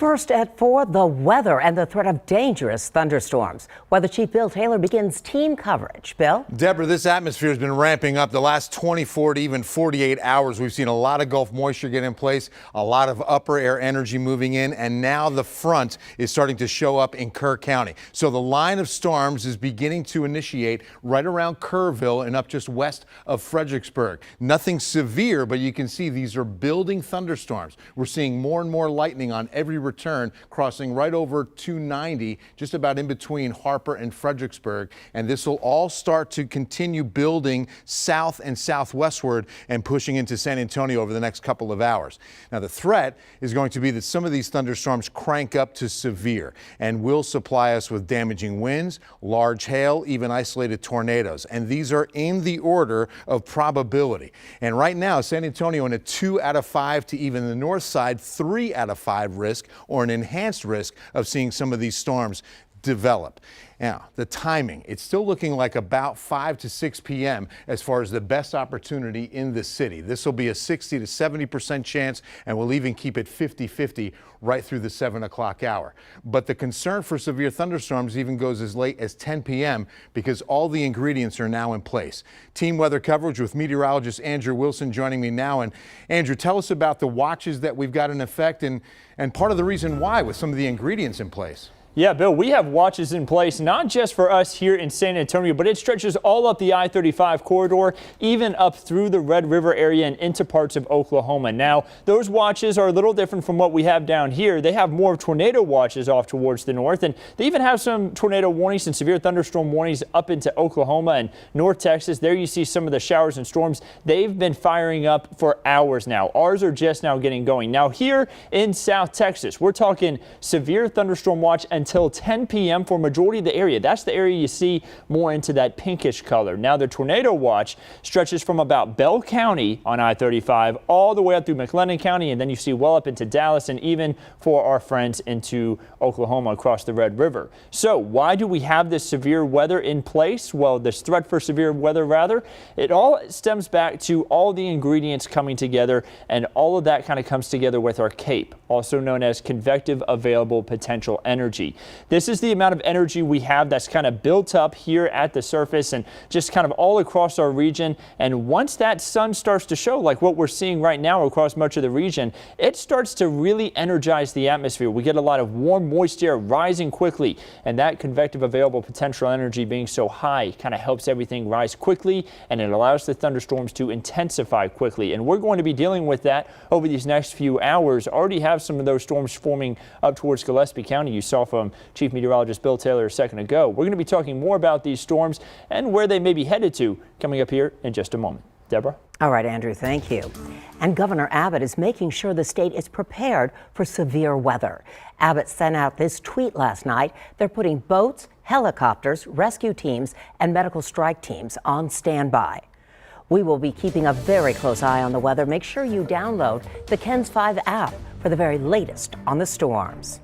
First at 4, the weather and the threat of dangerous thunderstorms. Weather Chief Bill Taylor begins team coverage. Bill? Deborah, this atmosphere has been ramping up the last 24 to even 48 hours. We've seen a lot of Gulf moisture get in place, a lot of upper air energy moving in, and now the front is starting to show up in Kerr County. So the line of storms is beginning to initiate right around Kerrville and up just west of Fredericksburg. Nothing severe, but you can see these are building thunderstorms. We're seeing more and more lightning on every return, crossing right over 290, just about in between Harper and Fredericksburg. And this will all start to continue building south and southwestward and pushing into San Antonio over the next couple of hours. Now, the threat is going to be that some of these thunderstorms crank up to severe and will supply us with damaging winds, large hail, even isolated tornadoes. And these are in the order of probability. And right now, San Antonio in a 2 out of 5 to even the north side, 3 out of 5 risk or an enhanced risk of seeing some of these storms develop. Now, the timing, it's still looking like about 5 to 6 p.m. as far as the best opportunity in the city. This will be a 60 to 70% chance, and we'll even keep it 50-50 right through the 7 o'clock hour. But the concern for severe thunderstorms even goes as late as 10 p.m. because all the ingredients are now in place. Team weather coverage with meteorologist Andrew Wilson joining me now. And Andrew, tell us about the watches that we've got in effect and part of the reason why with some of the ingredients in place. Yeah, Bill, we have watches in place, not just for us here in San Antonio, but it stretches all up the I-35 corridor, even up through the Red River area and into parts of Oklahoma. Now, those watches are a little different from what we have down here. They have more tornado watches off towards the north, and they even have some tornado warnings and severe thunderstorm warnings up into Oklahoma and North Texas. There you see some of the showers and storms. They've been firing up for hours now. Ours are just now getting going. Now, here in South Texas, we're talking severe thunderstorm watch until 10 p.m. for majority of the area. That's the area you see more into that pinkish color. Now the tornado watch stretches from about Bell County on I-35 all the way up through McLennan County, and then you see well up into Dallas and even for our friends into Oklahoma across the Red River. So why do we have this severe weather in place? Well, this threat for severe weather rather, it all stems back to all the ingredients coming together, and all of that kind of comes together with our CAPE, also known as convective available potential energy. This is the amount of energy we have that's kind of built up here at the surface and just kind of all across our region. And once that sun starts to show, like what we're seeing right now across much of the region, it starts to really energize the atmosphere. We get a lot of warm, moist air rising quickly, and that convective available potential energy being so high kind of helps everything rise quickly, and it allows the thunderstorms to intensify quickly. And we're going to be dealing with that over these next few hours. Already have some of those storms forming up towards Gillespie County. You saw from Chief Meteorologist Bill Taylor a second ago. We're going to be talking more about these storms and where they may be headed to coming up here in just a moment. Deborah? All right, Andrew, thank you. And Governor Abbott is making sure the state is prepared for severe weather. Abbott sent out this tweet last night. They're putting boats, helicopters, rescue teams, and medical strike teams on standby. We will be keeping a very close eye on the weather. Make sure you download the KENS 5 app for the very latest on the storms.